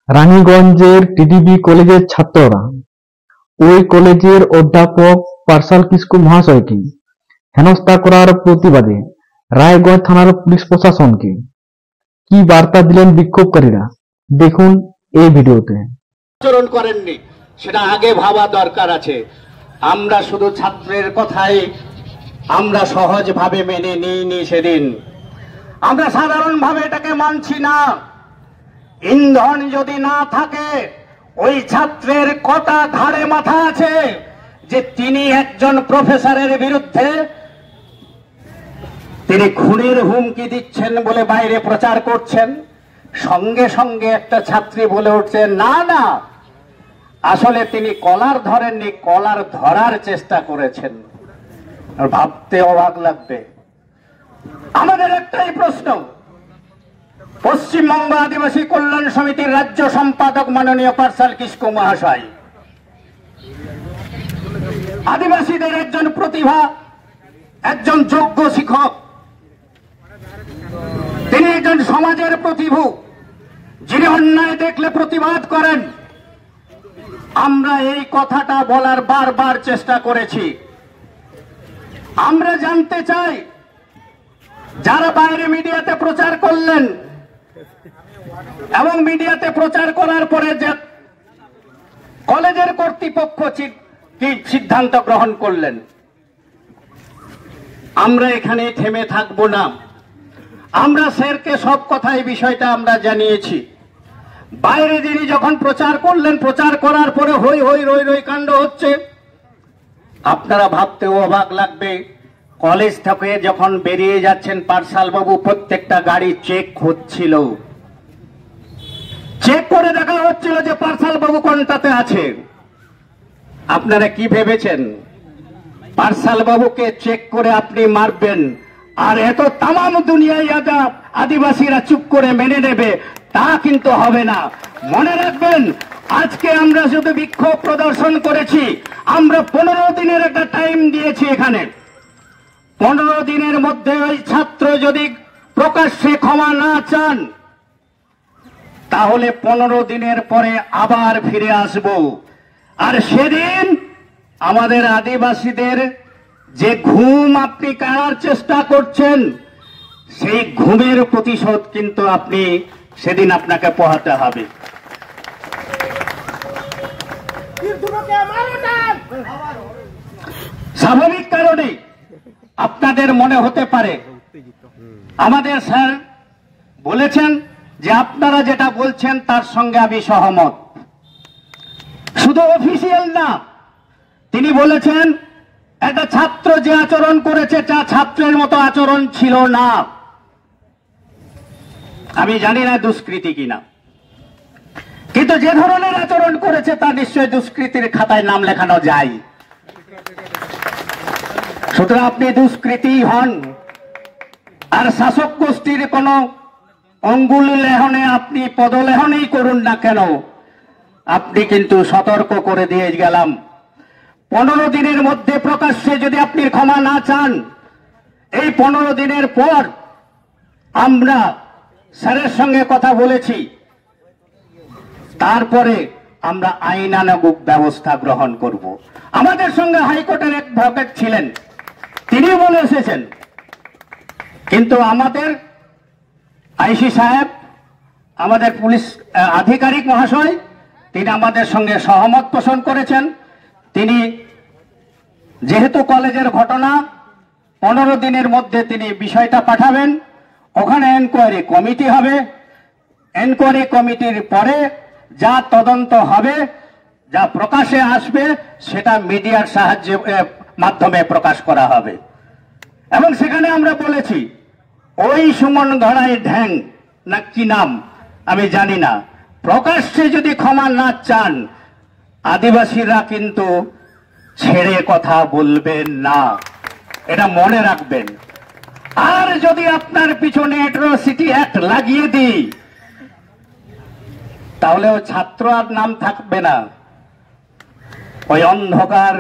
রানীগঞ্জের TDB কলেজের ছাত্ররা ওই কলেজের অধ্যাপক পার্সাল কিস্কু মহাশয়কে হেনস্থা করার প্রতিবাদে রায়গঞ্জ থানার পুলিশ প্রশাসনকে কি বার্তা দিলেন বিক্ষোভকারীরা, দেখুন এই ভিডিওতে। আচরণ করেননি সেটা আগে ভাবা দরকার আছে। আমরা শুধু ছাত্রের কথাই আমরা সহজভাবে মেনে নিইনি, সেদিন আমরা সাধারণভাবে এটাকে মানছি না। ইন্ধন যদি না থাকে, ওই ছাত্রের কটা ঘাড়ে মাথা আছে যে তিনি একজন প্রফেসরের বিরুদ্ধে তিনি খুনের হুমকি দিচ্ছেন বলে বাইরে প্রচার করছেন। সঙ্গে সঙ্গে একটা ছাত্রী বলে উঠছে, না না, আসলে তিনি কলার ধরেননি, কলার ধরার চেষ্টা করেছেন। ভাবতে অবাক লাগবে। আমাদের একটাই প্রশ্ন, পশ্চিমবঙ্গ আদিবাসী কল্যাণ সমিতির রাজ্য সম্পাদক মাননীয় পার্সাল কিস্কু মহাশয় আদিবাসীদের একজন প্রতিভা, একজন যোগ্য শিক্ষক, তিনি একজন সমাজের প্রতিভু, যিনি অন্যায় দেখলে প্রতিবাদ করেন। আমরা এই কথাটা বলার বারবার চেষ্টা করেছি। আমরা জানতে চাই, যারা বাইরে মিডিয়াতে প্রচার করলেন এবং মিডিয়াতে প্রচার করার পরে যে কলেজের কর্তৃপক্ষ কি সিদ্ধান্ত গ্রহণ করলেন, আমরা এখানে থেমে থাকবো না। আমরা স্যারকে সব কথা এই বিষয়টা আমরা জানিয়েছি। বাইরে যিনি যখন প্রচার করলেন, প্রচার করার পরে হই হই রই রই কাণ্ড হচ্ছে। আপনারা ভাবতেও অবাক লাগবে, কলেজ থেকে যখন বেরিয়ে যাচ্ছেন পার্সাল বাবু, প্রত্যেকটা গাড়ি চেক হচ্ছিল, চেক করে দেখা হচ্ছিল যে পার্সাল বাবু কোনটাতে আছে। আপনারা কি ভেবেছেন পার্সাল বাবুকে চেক করে আপনি মারবেন আর এত তামাম দুনিয়ায় আদিবাসীরা চুপ করে মেনে নেবে? তা কিন্তু হবে না। মনে রাখবেন, আজকে আমরা শুধু বিক্ষোভ প্রদর্শন করেছি, আমরা 15 দিনের একটা টাইম দিয়েছি। এখানে 15 দিনের মধ্যে ওই ছাত্র যদি প্রকাশ্যে ক্ষমা না চান, তাহলে 15 দিনের পরে আবার ফিরে আসব। আর সেদিন আমাদের আদিবাসীদের যে ঘুম আপনি কাড়ার চেষ্টা করছেন, সেই ঘুমের প্রতিশোধ কিন্তু আপনি সেদিন আপনাকে পোহাতে হবে। স্বাভাবিক কারণে আপনাদের মনে হতে পারে, আমাদের স্যার বলেছেন যে আপনারা যেটা বলছেন তার সঙ্গে আমি সহমত। শুধু অফিসিয়াল না, তিনি বলেছেন একটা ছাত্র যে আচরণ করেছে তা ছাত্রের মতো আচরণ ছিল না। আমি জানি না দুষ্কৃতি কিনা, কিন্তু যে ধরনের আচরণ করেছে তা নিশ্চয়ই দুষ্কৃতির খাতায় নাম লেখানো যায়। সুতরাং আপনি দুষ্কৃতি হন আর শাসক গোষ্ঠীর কোন অঙ্গুল লেহনে আপনি পদলেহনেই করুন না কেন, আপনি কিন্তু সতর্ক করে দিয়ে গেলাম। 15 দিনের মধ্যে প্রকাশ্যে যদি আপনি ক্ষমা না চান, এই 15 দিনের পর আমরা স্যারের সঙ্গে কথা বলেছি, তারপরে আমরা আইনানুগ ব্যবস্থা গ্রহণ করব। আমাদের সঙ্গে হাইকোর্টের এক অ্যাডভোকেট ছিলেন, তিনি বলে এসেছেন, কিন্তু আমাদের আইসি সাহেব, আমাদের পুলিশ আধিকারিক মহাশয়, তিনি আমাদের সঙ্গে সহমত পোষণ করেছেন। তিনি যেহেতু কলেজের ঘটনা, 15 দিনের মধ্যে তিনি বিষয়টা পাঠাবেন, ওখানে এনকোয়ারি কমিটি হবে, এনকোয়ারি কমিটির পরে যা তদন্ত হবে, যা প্রকাশে আসবে, সেটা মিডিয়ার সাহায্যে মাধ্যমে প্রকাশ করা হবে। এবং সেখানে আমরা বলেছি, ওই সুমন গড়াই ঢ্যাং না কি নাম আমি জানি না, প্রকাশ্যে যদি ক্ষমা না চান, আদিবাসীরা কিন্তু ছেড়ে কথা বলবেন না, এটা মনে রাখবেন। আর যদি আপনার পিছনে অ্যাট্রসিটি অ্যাক্ট লাগিয়ে দিই, তাহলে ওই ছাত্র আর নাম থাকবে না। ওই অন্ধকার,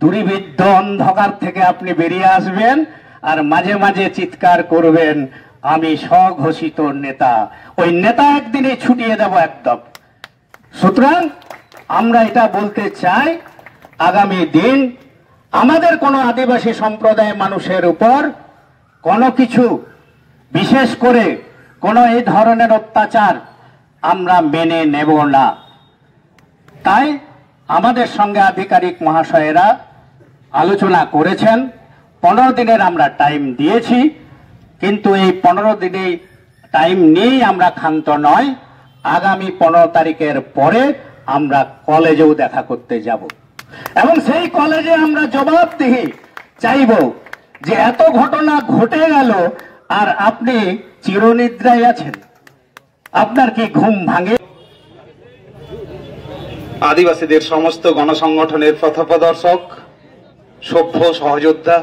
দুর্বিদ্ধ অন্ধকার থেকে আপনি বেরিয়ে আসবেন আর মাঝে মাঝে চিৎকার করবেন, আমি স্বঘোষিত নেতা। ওই নেতা একদিনে ছুটিয়ে দেব একদম। সুতরাং আমরা এটা বলতে চাই, আগামী দিন আমাদের কোনো আদিবাসী সম্প্রদায়ের মানুষের উপর কোনো কিছু, বিশেষ করে কোনো এই ধরনের অত্যাচার আমরা মেনে নেব না। তাই আমাদের সঙ্গে আধিকারিক মহাশয়েরা আলোচনা করেছেন, 15 দিনের আমরা টাইম দিয়েছি, কিন্তু এই 15 দিনে টাইম নিয়েই আমরা ক্ষান্ত নয়। আগামী 15 তারিখের পরে আমরা কলেজেও দেখা করতে যাব এবং সেই কলেজে আমরা জবাবদিহি চাইব যে এত ঘটনা ঘটে গেল আর আপনি চিরনিদ্রায় আছেন, আপনার কি ঘুম ভাঙে? আদিবাসীদের সমস্ত গণসংগঠনের পথপ্রদর্শক, সভ্য সহযোদ্ধা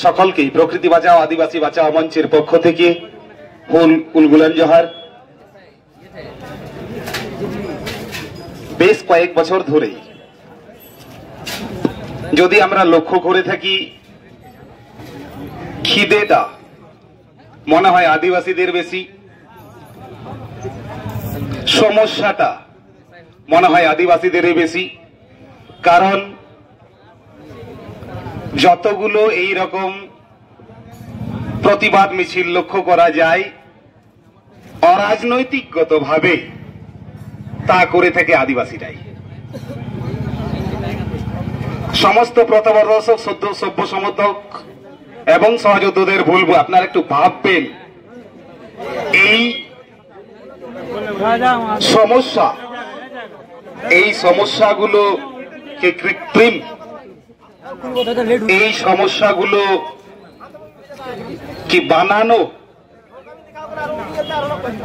সকলকেই প্রকৃতি বাঁচাও আদিবাসী বাঁচাও মঞ্চের পক্ষ থেকে উলগুলান জোহার। বেশ কয়েক বছর ধরেই যদি আমরা লক্ষ্য করে থাকি, খিদেটা মনে হয় আদিবাসীদের বেশি, সমস্যাটা মনে হয় আদিবাসীদেরই বেশি। কারণ যতগুলো এই রকম প্রতিবাদ মিছিল লক্ষ্য করা যায়, অরাজনৈতিকগতভাবে তা করে থাকে আদিবাসীরাই। সমস্ত প্রথমদর্শক সভ্য সমর্থক এবং সহযোদ্ধাদের বলবো, আপনারা একটু ভাববেন, এই সমস্যাগুলো কে কৃত্রিম, এই সমস্যাগুলো কি বানানো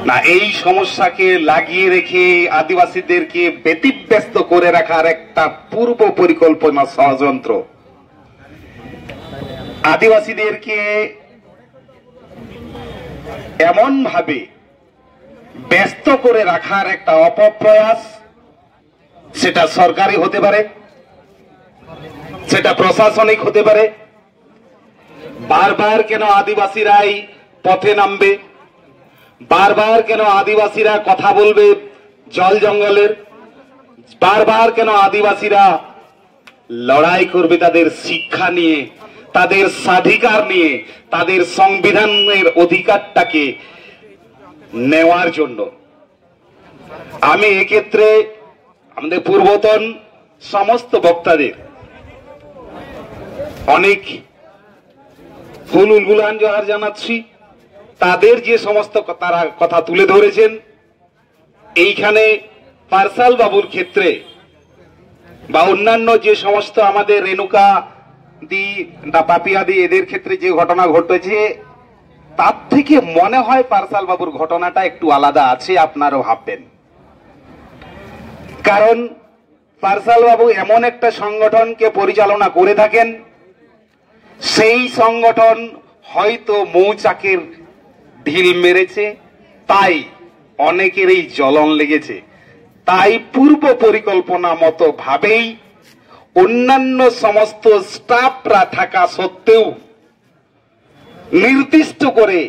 না, এই সমস্যাকে লাগিয়ে রেখে আদিবাসীদেরকে ব্যতিব্যস্ত করে রাখার একটা পূর্ব পরিকল্পনা ষড়যন্ত্র। আদিবাসীদেরকে এমন ভাবে ব্যস্ত করে রাখার একটা অপপ্রয়াস, সেটা সরকারি হতে পারে, সেটা প্রশাসনিক হতে পারে। বারবার কেন আদিবাসীরাই পথে নামবে, বারবার কেন আদিবাসীরা কথা বলবে জল জঙ্গলের, বারবার কেন আদিবাসীরা লড়াই করবে তাদের শিক্ষা নিয়ে, তাদের স্বাধিকার নিয়ে, তাদের সংবিধানের অধিকারটাকে নেওয়ার জন্য। আমি এক্ষেত্রে আমাদের পূর্বতন সমস্ত বক্তাদের অনেক উলগুলান জোহার জানাচ্ছি। তাদের যে সমস্ত তারা কথা তুলে ধরেছেন, এইখানে পার্সাল বাবুর ক্ষেত্রে বা অন্যান্য যে সমস্ত আমাদের রেণুকা দি বা পাপিয়া দি এদের ক্ষেত্রে যে ঘটনা ঘটেছে, তার থেকে মনে হয় পার্সাল বাবুর ঘটনাটা একটু আলাদা আছে, আপনারও ভাববেন। কারণ পার্সাল বাবু এমন একটা সংগঠনকে পরিচালনা করে থাকেন, সেই সংগঠন হয়তো মৌচাকের ঢিল মেরেছে, তাই অনেকেরই জ্বলন লেগেছে। তাই পূর্ব পরিকল্পনা মতো ভাবেই অন্যান্য সমস্ত স্টাফরা থাকা সত্ত্বেও নির্দিষ্ট করে